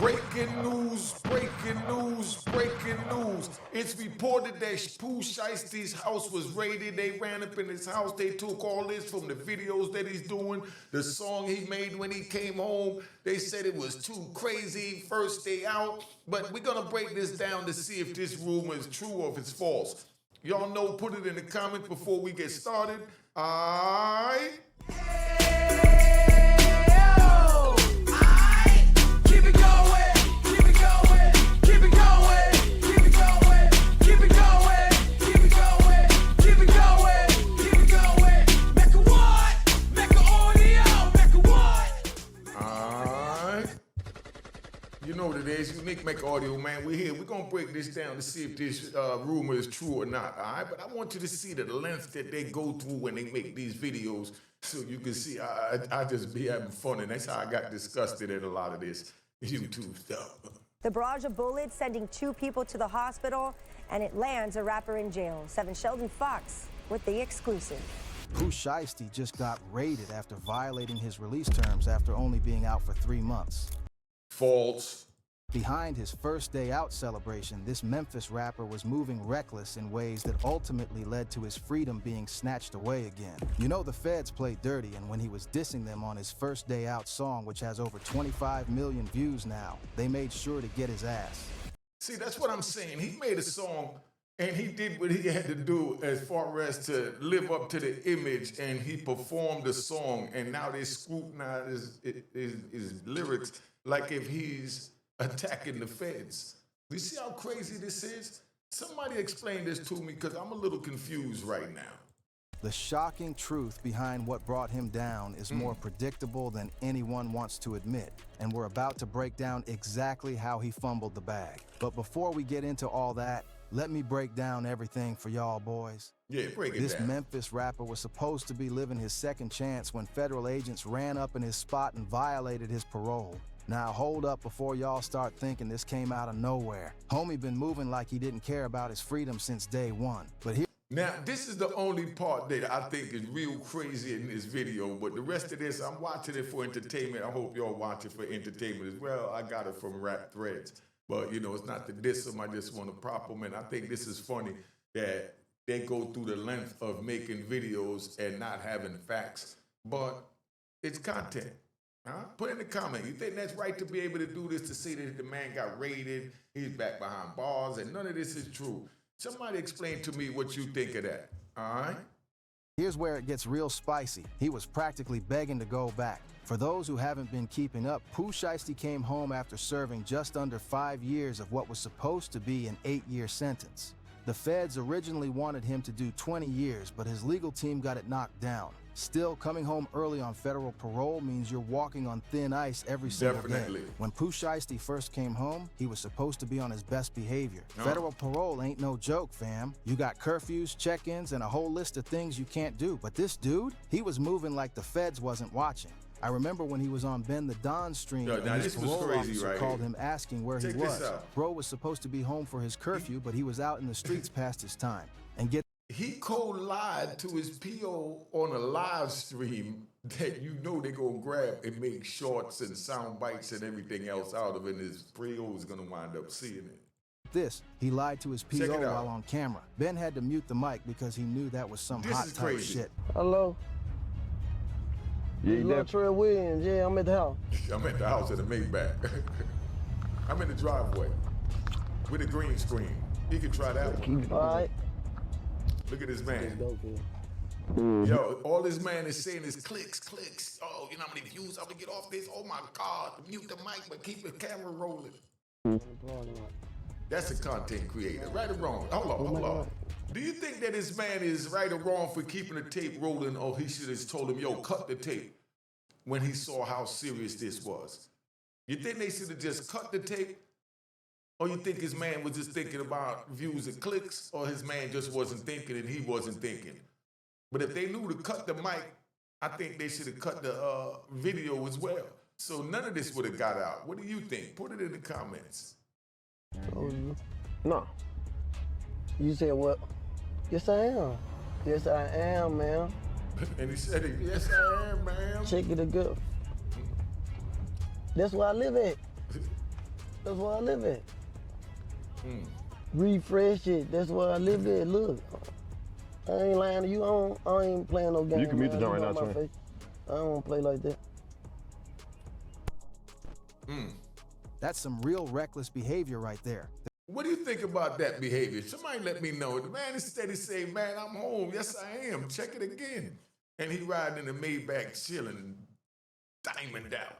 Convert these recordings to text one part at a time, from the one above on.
Breaking news, breaking news, breaking news. It's reported that Pooh Shiesty's house was raided. They ran up in his house. They took all this from the videos that he's doing, the song he made when he came home. They said it was too crazy, first day out. But we're going to break this down to see if this rumor is true or if it's false. Y'all know, put it in the comments before we get started. All right. You know what it is, Unique Make Audio, man. We're here. We're going to break this down to see if this rumor is true or not, all right? But I want you to see the length that they go through when they make these videos so you can see I just be having fun, and that's how I got disgusted at a lot of this YouTube stuff. The barrage of bullets sending 2 people to the hospital, and it lands a rapper in jail. 7 Sheldon Fox with the exclusive. Pooh Shiesty just got raided after violating his release terms after only being out for 3 months. False. Behind his first day out celebration, this Memphis rapper was moving reckless in ways that ultimately led to his freedom being snatched away again. You know the feds play dirty, and when he was dissing them on his first day out song, which has over 25 million views now, they made sure to get his ass. See, that's what I'm saying. He made a song, and he did what he had to do as far as to live up to the image, and he performed the song, and now they scrutinize his lyrics like if he's attacking the feds. You see how crazy this is? Somebody explain this to me, because I'm a little confused right now. The shocking truth behind what brought him down is more predictable than anyone wants to admit, and we're about to break down exactly how he fumbled the bag. But before we get into all that, let me break down everything for y'all boys. Yeah, break it This down. Memphis rapper was supposed to be living his second chance when federal agents ran up in his spot and violated his parole. Now hold up before y'all start thinking this came out of nowhere. Homie been moving like he didn't care about his freedom since day one. But here Now, this is the only part that I think is real crazy in this video, but the rest of this, I'm watching it for entertainment. I hope y'all watch it for entertainment as well. I got it from Rap Threads. But, you know, it's not to diss them. I just want to prop them. And I think this is funny that they go through the length of making videos and not having facts. But it's content. Huh? Put in the comment, you think that's right to be able to do this, to say that the man got raided, he's back behind bars, and none of this is true? Somebody explain to me what you think of that, all right? Here's where it gets real spicy. He was practically begging to go back. For those who haven't been keeping up, Pooh Shiesty came home after serving just under 5 years of what was supposed to be an 8-year sentence. The feds originally wanted him to do 20 years, but his legal team got it knocked down. Still, coming home early on federal parole means you're walking on thin ice every single day. When Pooh Shiesty first came home, he was supposed to be on his best behavior. Federal parole ain't no joke, fam. You got curfews, check-ins, and a whole list of things you can't do. But this dude, he was moving like the feds wasn't watching. I remember when he was on Ben the Don stream, and his parole officer called him asking where he was. Bro was supposed to be home for his curfew, but he was out in the streets past his time. And he co-lied to his PO on a live stream that you know they're going to grab and make shorts and sound bites and everything else out of it, and his PO is going to wind up seeing it. He lied to his PO while on camera. Ben had to mute the mic because he knew that was some hot type shit. Hello? Yeah, you Trey Williams. Yeah, I'm at the house. I'm at the house in the Maybach. I'm in the driveway with a green screen. You can try that one. All right. Look at this man. Yo, all this man is saying is clicks, clicks. Oh, you know how many views I'm gonna get off this? Oh my God, mute the mic, but keep the camera rolling. That's a content creator, right or wrong? Hold on. Do you think that this man is right or wrong for keeping the tape rolling, or he should have told him, yo, cut the tape when he saw how serious this was? You think they should have just cut the tape? Or you think his man was just thinking about views and clicks, or his man just wasn't thinking and he wasn't thinking? But if they knew to cut the mic, I think they should have cut the video as well. So none of this would have got out. What do you think? Put it in the comments. No. You said what? Yes, I am. Yes, I am, man. And he said, yes, I am, man. Check it a good. That's where I live at. That's where I live at. Refresh it. That's where I live at. Look, I ain't lying to you. I ain't playing no game. You can mute the joint right now, my Twin. I don't want to play like that. That's some real reckless behavior right there. What do you think about that behavior? Somebody let me know. The man is steady saying, man, I'm home. Yes, I am. Check it again. And he riding in the Maybach chilling, diamond out.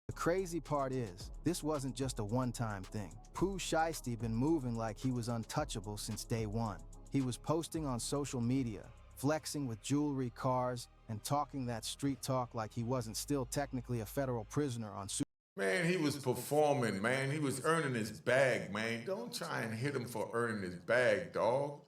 The crazy part is, this wasn't just a one-time thing. Pooh Shiesty been moving like he was untouchable since day one. He was posting on social media, flexing with jewelry, cars, and talking that street talk like he wasn't still technically a federal prisoner on Man, he was performing, man. He was earning his bag, man. Don't try and hit him for earning his bag, dog.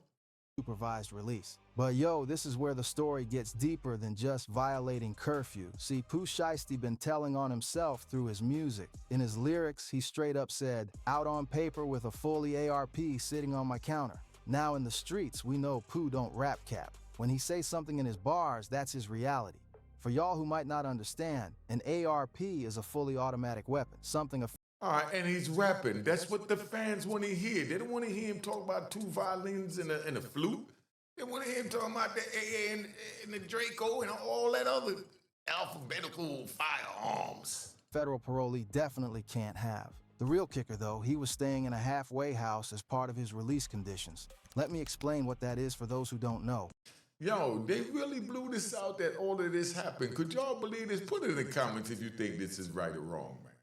supervised release. But yo, this is where the story gets deeper than just violating curfew. See, Pooh Shiesty been telling on himself through his music. In his lyrics, he straight up said, "Out on paper with a fully ARP sitting on my counter." Now in the streets, we know Pooh don't rap cap. When he says something in his bars, that's his reality. For y'all who might not understand, an ARP is a fully automatic weapon, something All right, and he's rapping. That's what the fans want to hear. They don't want to hear him talk about two violins and a flute. They want to hear him talking about the AA and the Draco and all that other alphabetical firearms. federal parolee definitely can't have. The real kicker though, he was staying in a halfway house as part of his release conditions. Let me explain what that is for those who don't know. Yo, they really blew this out that all of this happened. Could y'all believe this? Put it in the comments if you think this is right or wrong, man.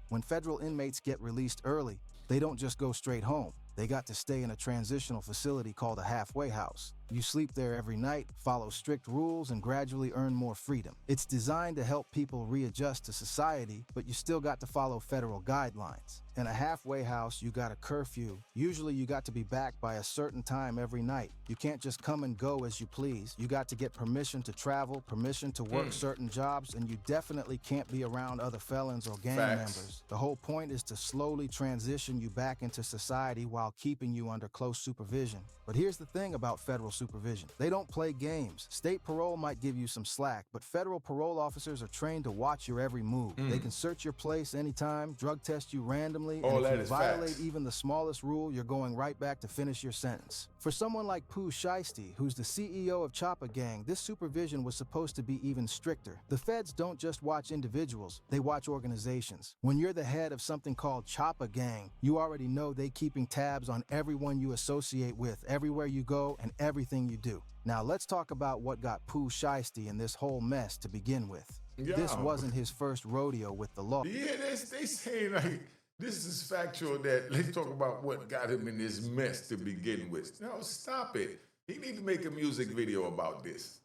When federal inmates get released early, they don't just go straight home. They got to stay in a transitional facility called a halfway house. You sleep there every night, follow strict rules, and gradually earn more freedom. It's designed to help people readjust to society, but you still got to follow federal guidelines. In a halfway house, you got a curfew. Usually you got to be back by a certain time every night. You can't just come and go as you please. You got to get permission to travel, permission to work certain jobs, and you definitely can't be around other felons or gang members. The whole point is to slowly transition you back into society while keeping you under close supervision. But here's the thing about federal supervision. They don't play games. State parole might give you some slack, but federal parole officers are trained to watch your every move. They can search your place anytime, drug test you randomly, and if you violate even the smallest rule, you're going right back to finish your sentence. For someone like Pooh Shiesty, who's the CEO of Choppa Gang, this supervision was supposed to be even stricter. The feds don't just watch individuals, they watch organizations. When you're the head of something called Choppa Gang, you already know they keeping tabs on everyone you associate with, everywhere you go, and everything you do. Now let's talk about what got Pooh Shiesty in this whole mess to begin with. This wasn't his first rodeo with the law. Yeah, they say like, this is factual that let's talk about what got him in this mess to begin with. No, stop it. He need to make a music video about this.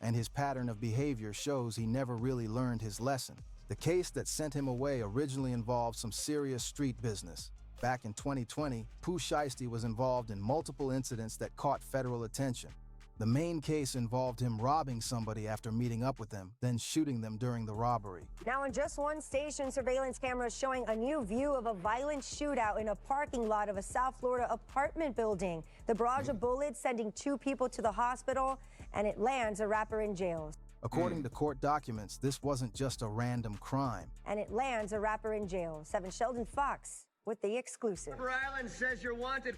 And his pattern of behavior shows he never really learned his lesson. The case that sent him away originally involved some serious street business. Back in 2020, Pooh Shiesty was involved in multiple incidents that caught federal attention. The main case involved him robbing somebody after meeting up with them, then shooting them during the robbery. Now, in just one station, surveillance cameras showing a new view of a violent shootout in a parking lot of a South Florida apartment building. The barrage of bullets sending 2 people to the hospital, and it lands a rapper in jail. According to court documents, this wasn't just a random crime. And it lands a rapper in jail. 7 Sheldon Fox with the exclusive. Rhode Island says you're wanted.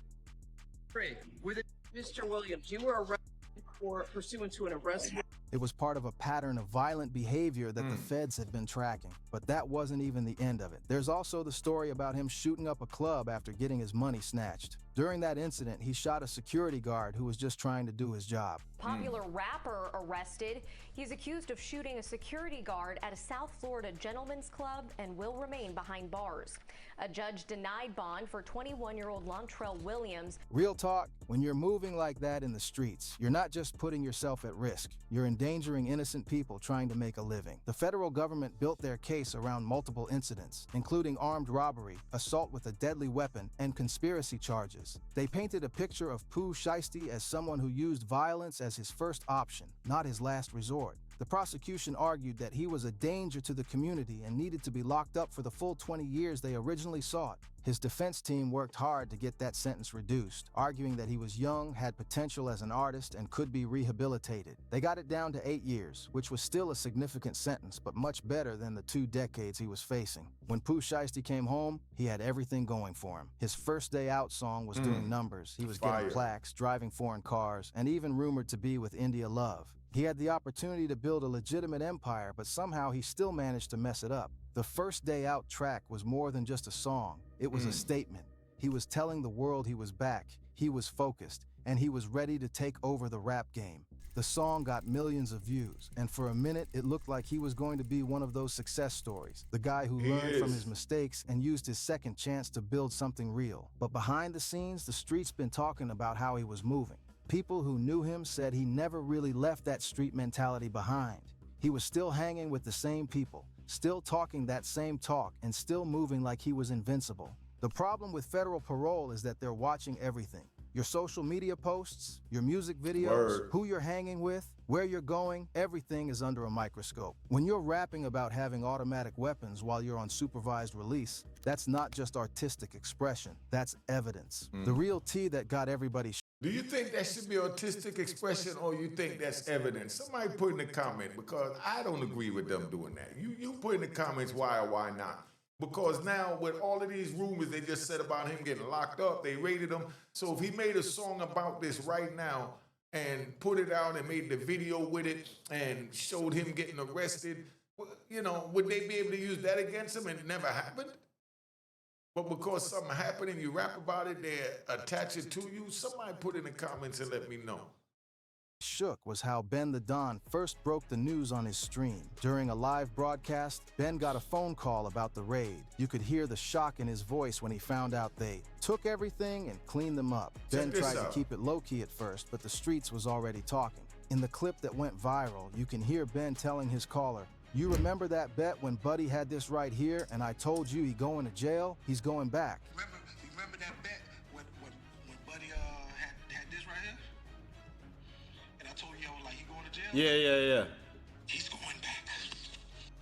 With Mr. Williams, you were arrested for pursuant to an arrest. It was part of a pattern of violent behavior that the feds had been tracking. But that wasn't even the end of it. There's also the story about him shooting up a club after getting his money snatched. During that incident, he shot a security guard who was just trying to do his job. Popular rapper arrested. He's accused of shooting a security guard at a South Florida gentleman's club and will remain behind bars. A judge denied bond for 21-year-old Lontrell Williams. Real talk, when you're moving like that in the streets, you're not just putting yourself at risk. You're endangering innocent people trying to make a living. The federal government built their case around multiple incidents, including armed robbery, assault with a deadly weapon, and conspiracy charges. They painted a picture of Pooh Shiesty as someone who used violence as his first option, not his last resort. The prosecution argued that he was a danger to the community and needed to be locked up for the full 20 years they originally sought. His defense team worked hard to get that sentence reduced, arguing that he was young, had potential as an artist, and could be rehabilitated. They got it down to 8 years, which was still a significant sentence, but much better than the 2 decades he was facing. When Pooh Shiesty came home, he had everything going for him. His first day out song was doing numbers. He was getting plaques, driving foreign cars, and even rumored to be with India Love. He had the opportunity to build a legitimate empire, but somehow he still managed to mess it up. The First Day Out track was more than just a song. It was a statement. He was telling the world he was back, he was focused, and he was ready to take over the rap game. The song got millions of views, and for a minute it looked like he was going to be one of those success stories, the guy who learned from his mistakes and used his second chance to build something real. But behind the scenes, the street's been talking about how he was moving. People who knew him said he never really left that street mentality behind. He was still hanging with the same people, still talking that same talk, and still moving like he was invincible. The problem with federal parole is that they're watching everything. Your social media posts, your music videos, who you're hanging with, where you're going, everything is under a microscope. When you're rapping about having automatic weapons while you're on supervised release, that's not just artistic expression, that's evidence. The real tea that got everybody. Do you think that should be artistic expression, or you think that's evidence? Somebody put in the comment, because I don't agree with them doing that. You put in the comments why or why not. Because now with all of these rumors they just said about him getting locked up, they rated him. So if he made a song about this right now and put it out and made the video with it and showed him getting arrested, you know, would they be able to use that against him? And it never happened? But because something happened and you rap about it, they attach it to you? Somebody put in the comments and let me know. Shook was how Ben the Don first broke the news on his stream. During a live broadcast, Ben got a phone call about the raid. You could hear the shock in his voice when he found out they took everything and cleaned them up. Ben tried to keep it low-key at first, but the streets was already talking. In the clip that went viral, you can hear Ben telling his caller, "You remember that bet when Buddy had this right here and I told you he going to jail? He's going back." Remember that bet when Buddy had this right here? And I told you, I was like, he going to jail? Yeah. He's going back.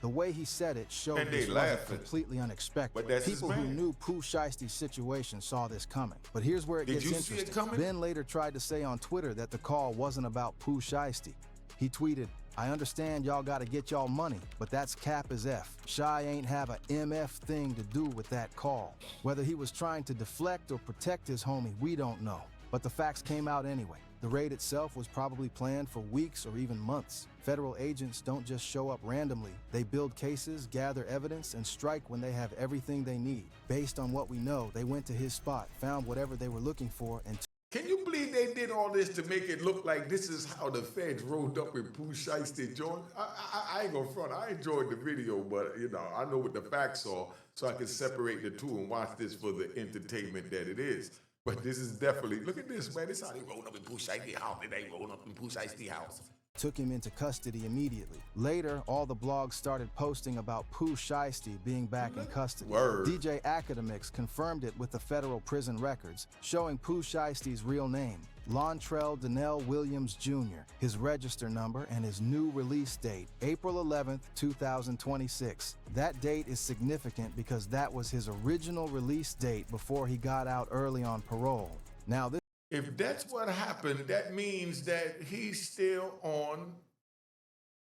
The way he said it showed this wasn't completely unexpected. But that's People who knew Pooh Shiesty's situation saw this coming. But here's where it gets interesting. See it coming? Ben later tried to say on Twitter that the call wasn't about Pooh Shiesty. He tweeted, "I understand y'all gotta get y'all money, but that's cap as F. Shy ain't have a MF thing to do with that call." Whether he was trying to deflect or protect his homie, we don't know. But the facts came out anyway. The raid itself was probably planned for weeks or even months. Federal agents don't just show up randomly. They build cases, gather evidence, and strike when they have everything they need. Based on what we know, they went to his spot, found whatever they were looking for, and Can you believe they did all this to make it look like this is how the feds rolled up with Pooh Shiesty, Jordan? I ain't gonna front. I enjoyed the video, but you know, I know what the facts are, so I can separate the two and watch this for the entertainment that it is. But this is definitely, look at this, man. This is how they rolled up in Pooh Shiesty house. They rolled up in Pooh Shiesty house. took him into custody immediately. Later, all the blogs started posting about Pooh Shiesty being back in custody. Word. DJ Academics confirmed it with the federal prison records, showing Pooh Shiesty's real name, Lontrell Donnell Williams Jr., his register number, and his new release date, April 11th, 2026. That date is significant because that was his original release date before he got out early on parole. Now, this If that's what happened, that means that he's still on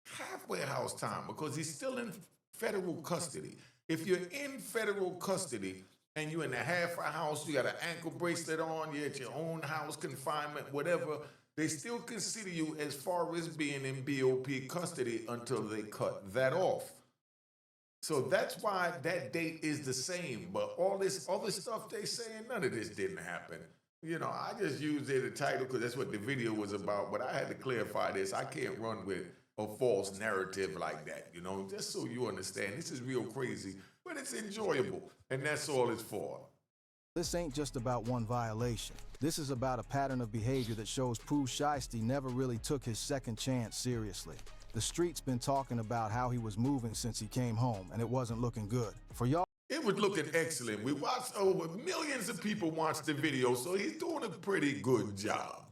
halfway house time because he's still in federal custody. If you're in federal custody and you're in the halfway house, you got an ankle bracelet on, you're at your own house confinement, whatever, they still consider you as far as being in BOP custody until they cut that off. So that's why that date is the same. But all this other stuff they saying, none of this didn't happen. You know, I just used it a title because that's what the video was about, but I had to clarify this. I can't run with a false narrative like that, you know, just so you understand. This is real crazy, but it's enjoyable, and that's all it's for. This ain't just about one violation. This is about a pattern of behavior that shows Pooh Shiesty never really took his second chance seriously. The street's been talking about how he was moving since he came home, and it wasn't looking good. For y'all, it was looking excellent. We watched over millions of people watched the video, so he's doing a pretty good job.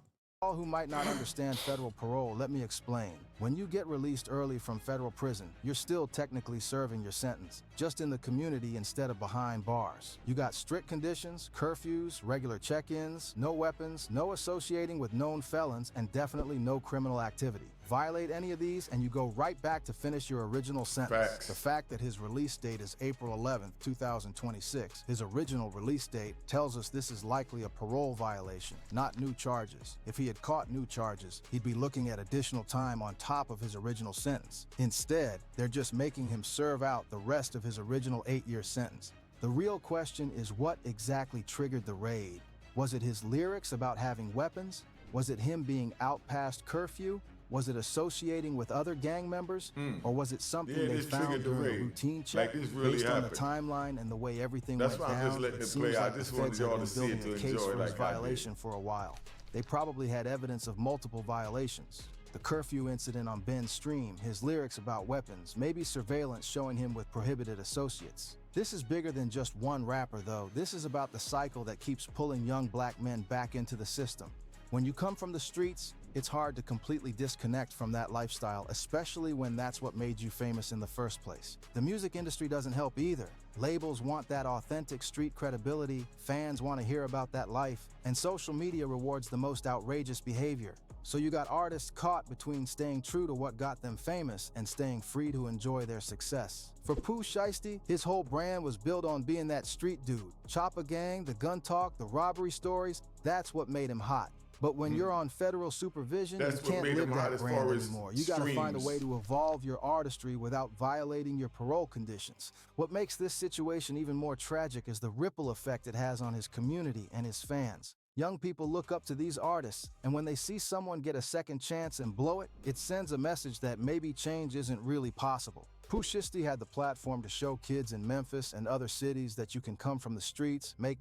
All who might not understand federal parole, let me explain. When you get released early from federal prison, you're still technically serving your sentence, just in the community instead of behind bars. You got strict conditions, curfews, regular check-ins, no weapons, no associating with known felons, and definitely no criminal activity. Violate any of these and you go right back to finish your original sentence. Facts. The fact that his release date is April 11th, 2026, his original release date, tells us this is likely a parole violation, not new charges. If he had caught new charges, he'd be looking at additional time on top of his original sentence. Instead, they're just making him serve out the rest of his original 8-year sentence. The real question is what exactly triggered the raid? Was it his lyrics about having weapons? Was it him being out past curfew? Was it associating with other gang members? Or was it something they found during a routine check? Like this really Based happened. on the timeline and the way everything That's went why I'm just down, letting it it seems play. I like the just wanted feds y'all have to been see it, building to a case enjoy for it his like I did. violation for a while. They probably had evidence of multiple violations. The curfew incident on Ben's stream, his lyrics about weapons, maybe surveillance showing him with prohibited associates. This is bigger than just one rapper though. This is about the cycle that keeps pulling young black men back into the system. When you come from the streets, it's hard to completely disconnect from that lifestyle, especially when that's what made you famous in the first place. The music industry doesn't help either. Labels want that authentic street credibility, fans want to hear about that life, and social media rewards the most outrageous behavior. So you got artists caught between staying true to what got them famous and staying free to enjoy their success. For Pooh Shiesty, his whole brand was built on being that street dude. Chopper gang, the gun talk, the robbery stories, that's what made him hot. But when you're on federal supervision, That's you what can't made live him hot that as brand far as anymore. You gotta find a streams. way to evolve your artistry without violating your parole conditions. What makes this situation even more tragic is the ripple effect it has on his community and his fans. Young people look up to these artists, and when they see someone get a second chance and blow it, it sends a message that maybe change isn't really possible. Pooh Shiesty had the platform to show kids in Memphis and other cities that you can come from the streets, make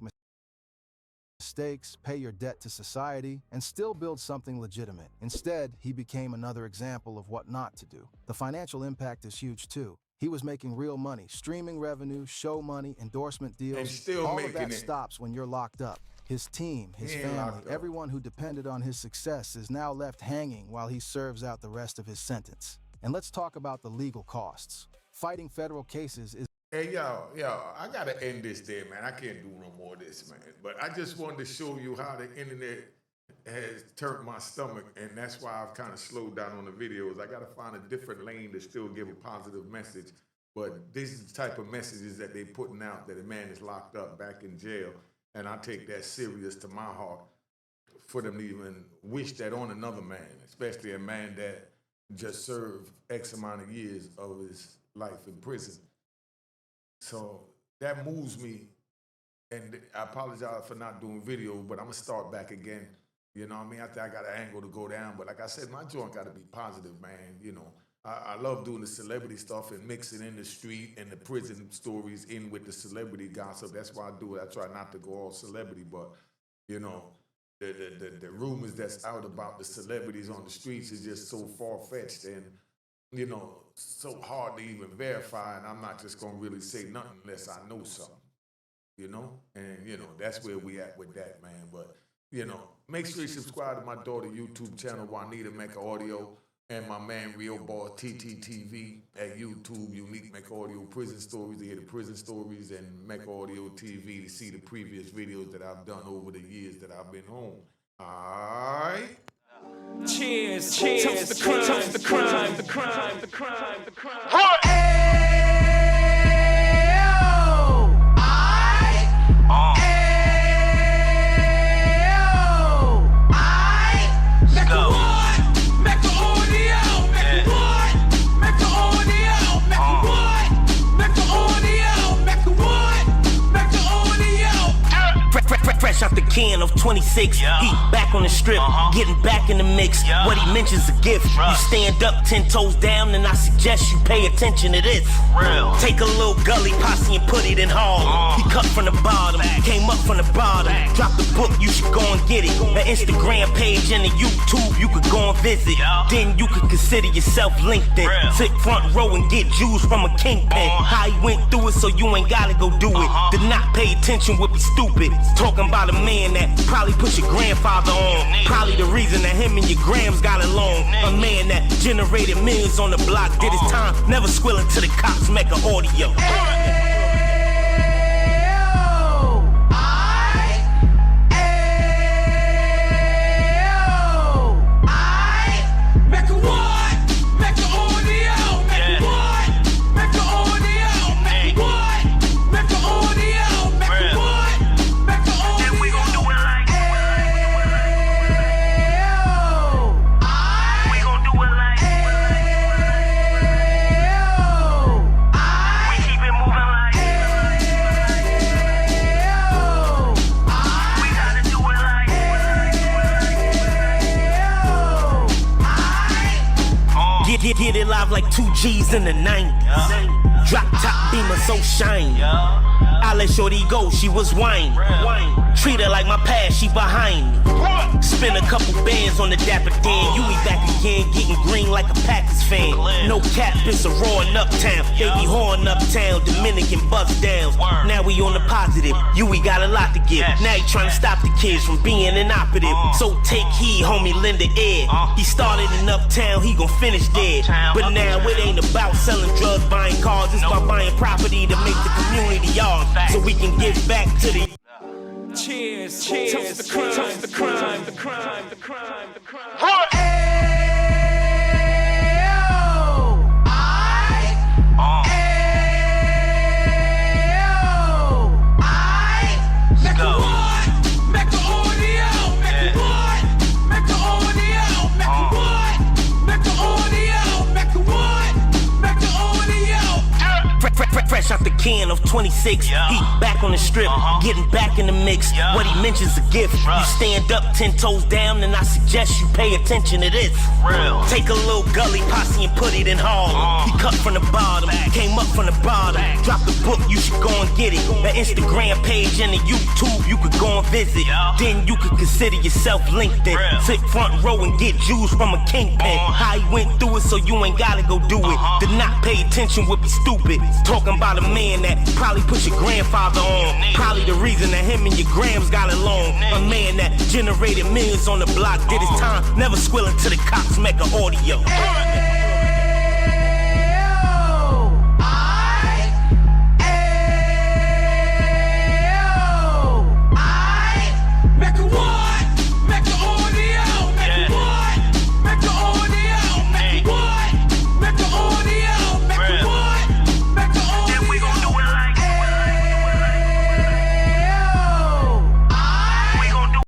mistakes, pay your debt to society, and still build something legitimate. Instead, he became another example of what not to do. The financial impact is huge too. He was making real money, streaming revenue, show money, endorsement deals. And still all making of that it. stops when you're locked up. His team, his He ain't family, locked up. everyone who depended on his success is now left hanging while he serves out the rest of his sentence. And let's talk about the legal costs. Fighting federal cases is Hey, yo, I gotta end this there, man. I can't do no more of this, man. But I just wanted to show you how the internet has turned my stomach, and that's why I've kind of slowed down on the videos. I gotta find a different lane to still give a positive message. But this is the type of messages that they putting out, that a man is locked up back in jail, and I take that serious to my heart for them to even wish that on another man, especially a man that just served X amount of years of his life in prison. So that moves me, and I apologize for not doing video, but I'm gonna start back again. You know what I mean? I think I got an angle to go down, but like I said, my joint gotta be positive, man. You know, I love doing the celebrity stuff and mixing in the street and the prison stories in with the celebrity gossip. That's why I do it. I try not to go all celebrity, but you know, the rumors that's out about the celebrities on the streets is just so far-fetched and, you know, so hard to even verify, and I'm not just gonna really say nothing unless I know something, you know? And, you know, that's where we at with that, man. But, you know, make sure you subscribe to my daughter's YouTube channel, Juanita Mecca Audio, and my man Real Ball TTTV at YouTube, Unique Mecca Audio Prison Stories, to hear the prison stories, and Mecca Audio TV to see the previous videos that I've done over the years that I've been home. All right? Cheers, cheers, toast the crime, toast the crime, the crime, the crime, the crime. Fresh out the can of 26, he back on the strip, getting back in the mix. What he mentions a gift. You stand up 10 toes down, and I suggest you pay attention to this. Take a little gully posse and put it in Harlem. He cut from the bottom, came up from the bottom. Drop the book, you should go and get it. An Instagram page and a YouTube, you could go and visit. Then you could consider yourself linked in. Sit front row and get Jews from a kingpin. How he went through it, so you ain't gotta go do it. To not pay attention would be stupid. Talking about a man that probably put your grandfather on. Probably the reason that him and your grams got along. A man that generated millions on the block, did his time, never squilling till the cops make an audio. Get it live like 2 G's in the 90s. Drop top beamer so shiny. I let shorty go, she was whining. Treat her like my past, she behind me. Spend a couple bands on the Dapper Dan. You be back again, getting green like a Packers fan. No cap, it's a roaring uptown. They be whoring uptown, Dominican bust downs. Now we on the positive, we got a lot to give. Now he trying to stop the kids from being inoperative. So take heed, homie, lend an ear. He started in uptown, he gon' finish there. But now it ain't about selling drugs, buying cars. It's about buying property to make the community yours, so we can give back to the. Cheers, cheers, toast the crime, toast the crime, the crime, the crime, the crime. Fresh out the can of 26, he back on the strip, getting back in the mix. What he mentions a gift. You stand up 10 toes down, and I suggest you pay attention to this. Take a little gully posse and put it in Harlem. He cut from the bottom, came up from the bottom. Drop the book, you should go and get it. The Instagram page and the YouTube, you could go and visit. Then you could consider yourself linked in. Sit front row and get Jews from a kingpin. How he went through it, so you ain't gotta go do it. To not pay attention would be stupid. Talking about a man that probably put your grandfather on. Probably the reason that him and your grams got along. A man that generated millions on the block, did his time, never squilling till the cops make an audio.